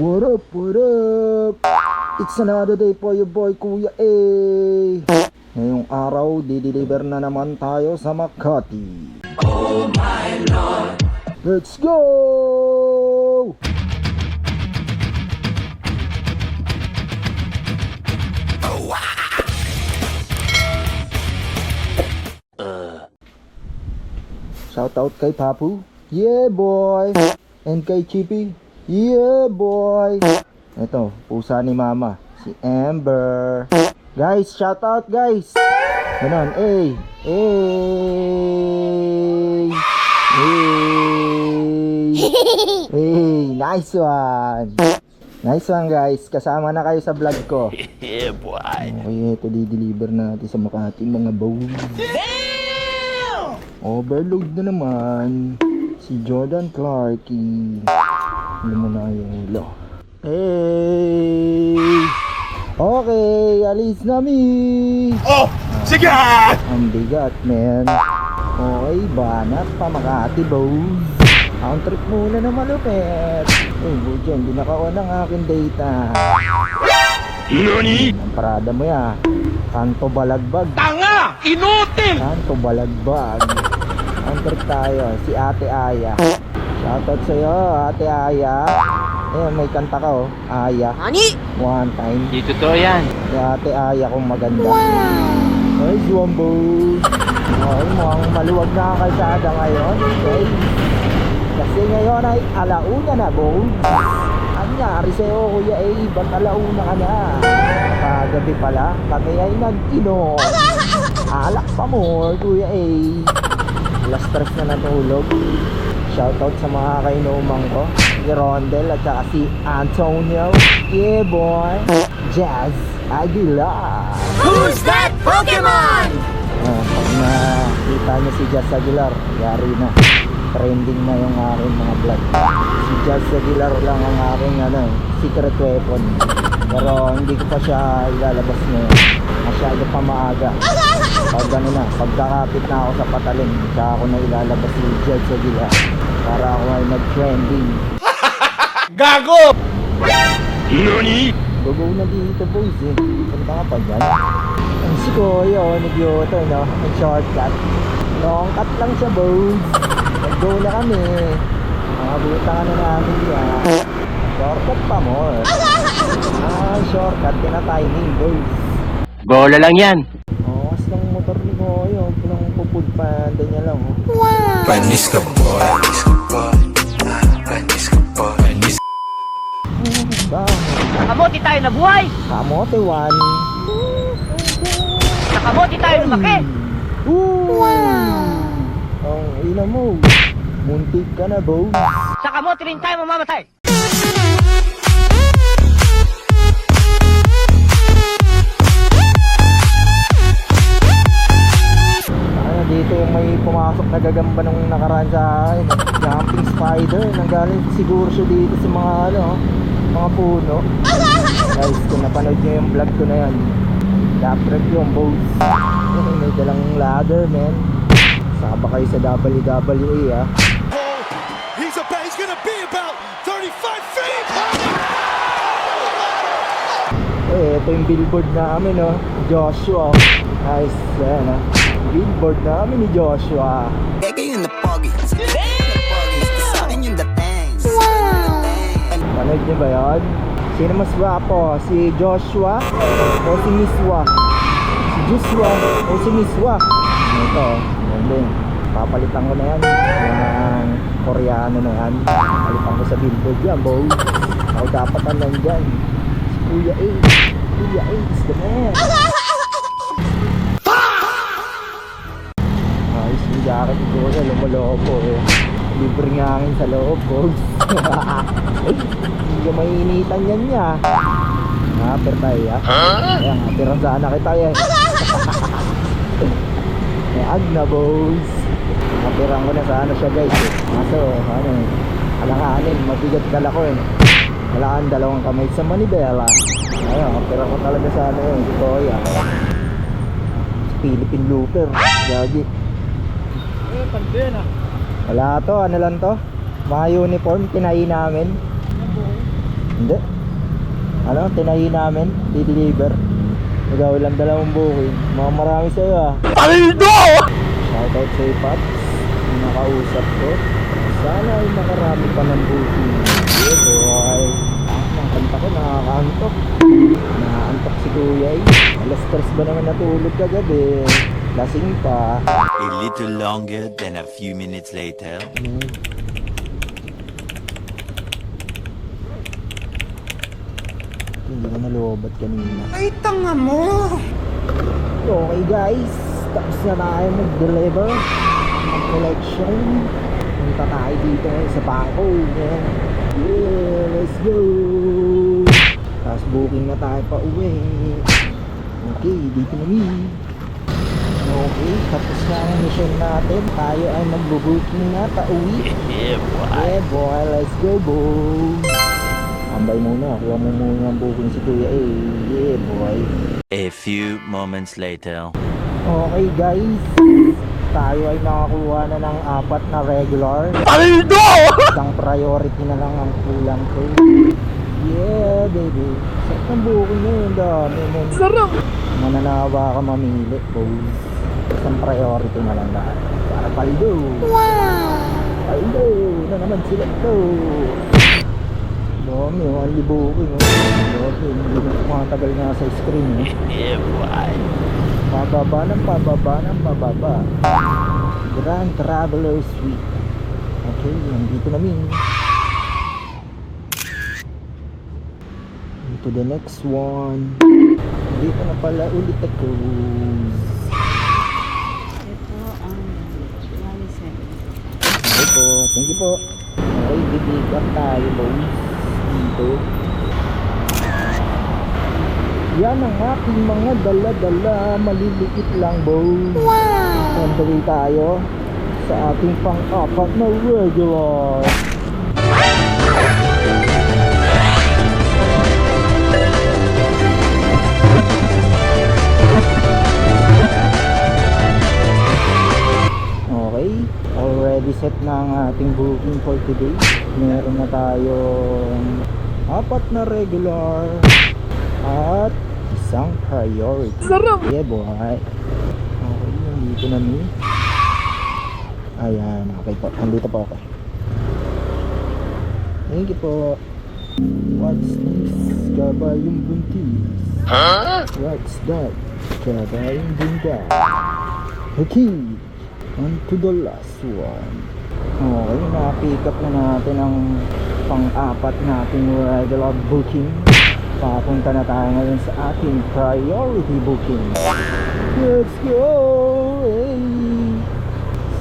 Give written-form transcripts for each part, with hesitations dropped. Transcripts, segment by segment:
What up, what up? It's another day for your boy Kuya A. Ngayong araw, di-deliver na naman tayo sa Makati. Oh my Lord! Let's go! Shoutout kay Papu. Yeah, boy! And kay Chippy. Yeah, boy! Ito, pusa ni Mama, si Amber. Guys, shout out guys. Ganon, ay. Ay. Ay, nice one. Nice one guys, kasama na kayo sa vlog ko. Yeah, boy. Okay, ito di-deliver natin sa Makati mga bows. Overload na naman. Si Jordan Clarkie. Alam mo na yung ulo. Hey! Okay, alis na mi! Oh! Sige! Ang bigat, man. Okay, banat pa Makati, bows. Ang trip muna na malupit. Uy, budyan, di naka-on ang aking data. Nani? Ang parada mo ya. Kanto balagbag. Tanga! Inutil! Kanto balagbag. Ang trip tayo, si Ate Aya. Shoutout sa'yo, Ate Aya. Ayan, may kanta ka oh, Aya. Nani? One time. Di totoo yan. Si Ate Aya kung maganda. Nice one, boss. Okay, mukhang maluwag na ang kalsada ngayon. Okay. Kasi ngayon ay alauna na, boss. Anyari sa'yo, Kuya A, ba't alauna ka na? Kagabi pala, kami ay nag-inom. Alak pa more, Kuya A. Alas 3 na natulog. Shoutout sa mga kainuman ko, si Rondel at saka si Antonio. Yeah boy, Jazz Aguilar. Who's that Pokemon? Pag nakita niyo si Jazz Aguilar, yari na. Trending na yung aking mga vlog. Si Jazz Aguilar lang ang aking secret weapon. Pero hindi ko pa siya ilalabas ngayon. Masyado pa maaga. Pag ano na, pagkakapit na ako sa patalim, saka ako na ilalabas si Jazz Aguilar para ako ay mag-trending. Gago! Nani? Gugo na dito boys eh. Punta ka pa dyan. Ang si Kuya oh, nag-yoto no? Ang shortcut. Long cut lang siya boys. Nag-go na kami. Makabuta ka na namin yan. Shortcut pa more. Shortcut timing boys. Bola lang yan. As ng motor ni Kuya, pulang pupud panda niya lang oh. Panis ka boy, panis ka boy, panis ka boy, panis. Nakamote tayo na buhay! Kamote one. Nakamote tayo lumaki! Ang ina mo. Muntik ka na boss. Sa kamote rin tayo mamamatay! Dito yung may pumasok na gagamba nung nakaraan sa akin, jumping spider. Nanggaling siguro siya dito sa mga mga puno. Guys, kung napanood nyo yung vlog ko na yan, dapat yung boss. May dalang ladder, man. Saba kayo sa WWE ah. He's gonna be about 35 feet. Ito yung billboard namin Joshua. Nice, yan billboard namin ni Joshua. Kayo yung napogis. Sa akin yung datangs. Panood niyo ba yun? Sino mas guwapo? Si Joshua o si Miswa? Si Joshua o si Miswa? Ito, yun. Papalitan ko na yan. Yung Koreano na yan. Papalitan ko sa billboard yan, boss. Ako dapat nandyan. Si Kuya A. Kuya A is the man. Ayos yung jacket ko sa lumalobo eh. Libreng hangin sa loob, boss. Hindi ka mainitan yan niya. Haper tayo ah. Ayan, haperan sana kita eh. May agna, boss. Haperan ko na sana siya guys eh. Kaso, alanganin, mabigat dala ko eh. Walaan dalawang kamay sa manibela. Ayun, haperan ko talaga sana yun. Si Toya. Philippine Looper. Gagi. Wala to, ano lang to? Mga uniform, tinahi namin. Hindi. Ano, tinahi namin, di-deliver. Ikaw lang dalawang booking. Mga marami sa'yo ah. Paldo! Shoutout sa'yo, Paps. Yung nakausap ko. Sana ay makarami pa ng booking. Yeah, boy. Ang kanta ko, nakakaantok. Nakaantok si Kuya eh. Alas 3 ba naman natulog kagabi? Lasing pa. A little longer than a few minutes later. Hindi ko nalobat kanina. Ay, tanga mo! Okay guys, tapos na tayo mag-deliver ng collection. Punta tayo dito ngayon sa bangko. Yeah, let's go! Tapos booking na tayo pa uwi. Okay, dito na mi. Okay, tapos na ang mission natin. Tayo ay mag-booking na pa uwi. Yeah boy, let's go boy! Ambay muna, kuha mo muna ang booking si Kuya eh. Yeah boy. A few moments later. Okay guys, tayo ay nakakuha na ng 4 na regular. Paldo! Isang priority na lang ang kulang ko. Yeah baby, sarap ng booking nyo yung dami mo. Sarap! Mananawa ka mamili boys. Isang priority na lang lahat. Para paldo. Wow! Paldo na naman sila to. Dami, only booking. Dami, hindi na kumatagal nga sa screen eh. Yeah, boy. Pababa ng pababa ng pababa. Grand Traveler Suite. Okay, nandito namin. To the next one. Dito na pala ulit ako. Okay po, thank you po. Okay, bibig up tayo boys. Dito. Yan ang aking mga dala-dala. Maliliit lang boys. Wow! Andali tayo sa ating pang-4 na regular. Okay, already set na ang ating booking for today. Meron na tayong 4 na regular at isang priority. Sarap! Yeah boy. Okay, nandito na mi. Ayan, okay po. Nandito po ako. Thank you po. What's this? Kabayong buntis. Huh? What's that? Kabayong buntis. Okay. On to the last one. Okay, na-pick up na natin ang pang-4 nating regular booking. Papunta na tayo ngayon sa ating priority booking. Let's go! Hey!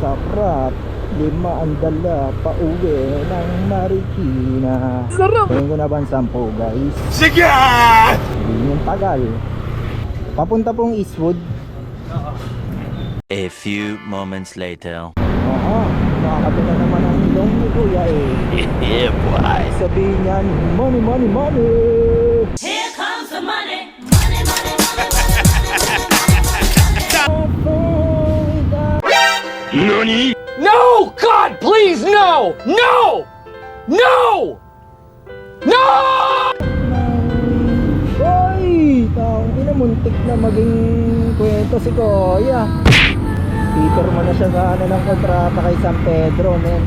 Saprap, 5 ang dala pa uwi ng Marikina. Sarap! Tingin ko na ba ang 10 guys? Sige! Hindi yung tagal. Papunta pong Eastwood. A few moments later. Aha, nakakabit na naman ang ilong ni Kuya eh. Yeah, boy. Sabihin niyan, money, money, money! Here comes the money. Money, money, money, money. Nani? No! God, please, no! No! No! No! Hoy! Taong pinamuntik na maging kwento si Kuya. Peter mo na siya sa ng kontrata kay San Pedro, men.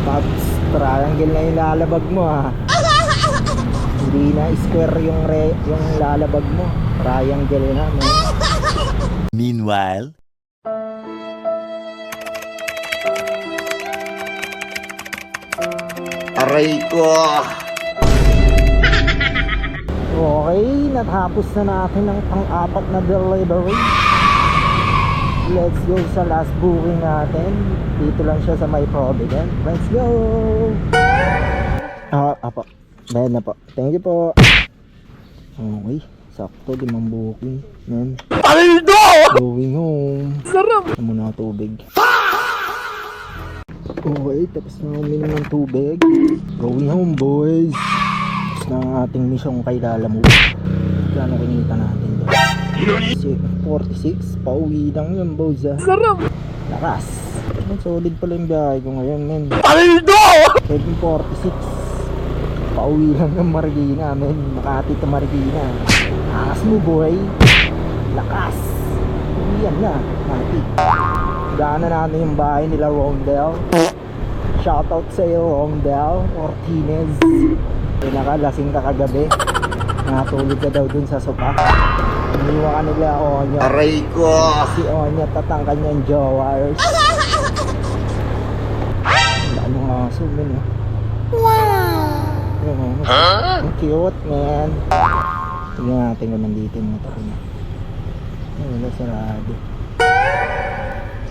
Pops, triangle na yung lalabag mo ha. Hindi na square yung lalabag mo. Triangle na, men. Meanwhile. Aray ko! Okay, natapos na natin ang pang-4 na delivery. Let's go sa last booking natin. Dito lang siya sa May Providence. Let's go! Apo. Bayad na po. Thank you po. Okay, sakto 5 booking. Man, Paldo! going home. Sarap! Ano muna tubig. Okay, tapos na uminom ng tubig. Going home boys. Tapos na ang ating mission kay Lalamove. Kano kinita natin doon? 46, pauwi lang yun boys ah. Sarap! Lakas. Solid pala yung biyahe ko ngayon, men. Paldo! 7:46. Pauwi lang ng Marikina, men. Makati to Marikina. Akas mo, boy. Lakas. Uwian na, Makati. Daanan natin yung bahay nila, Rondel. Shoutout sa iyo, Rondel Ortinez. Pinakalasing ka kagabi. Natulog ka daw dun sa sopa. Iniwa ka nila, Onya. Aray ko! Si Onya, tatangkan niya yung jowers. Ano nga aso, men, eh. Wow! Ang cute, man. Tingnan natin kung nandito yung motor niya. Ay, wala, sarado.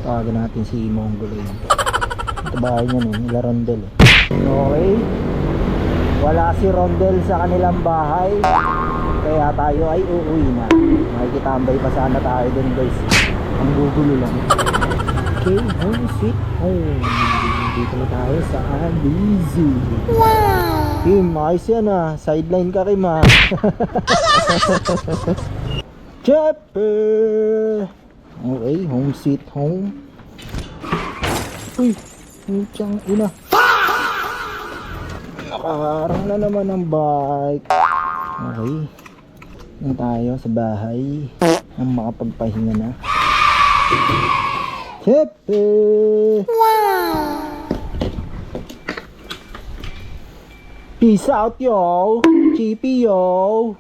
Tawagan natin si Mongoloid. Ito bahay niya, no? Nila Rondel, eh. Okay. Wala si Rondel sa kanilang bahay. Kaya tayo ay uuwi na. Makikitambay pa sana tayo dun, guys. Ang gugulo lang. Okay, home sweet home. Dito na tayo sa Alizu. Wow! Kim, ayos yan ah. Sideline ka, Kim, ah. Chopper! Okay, home sweet home. Uy, mutyang ina. Nakaharang na naman ang bike. Okay. Na tayo sa bahay. Ang makapagpahinga na. Chepe! Wow! Peace out, yo! Chippy, yo!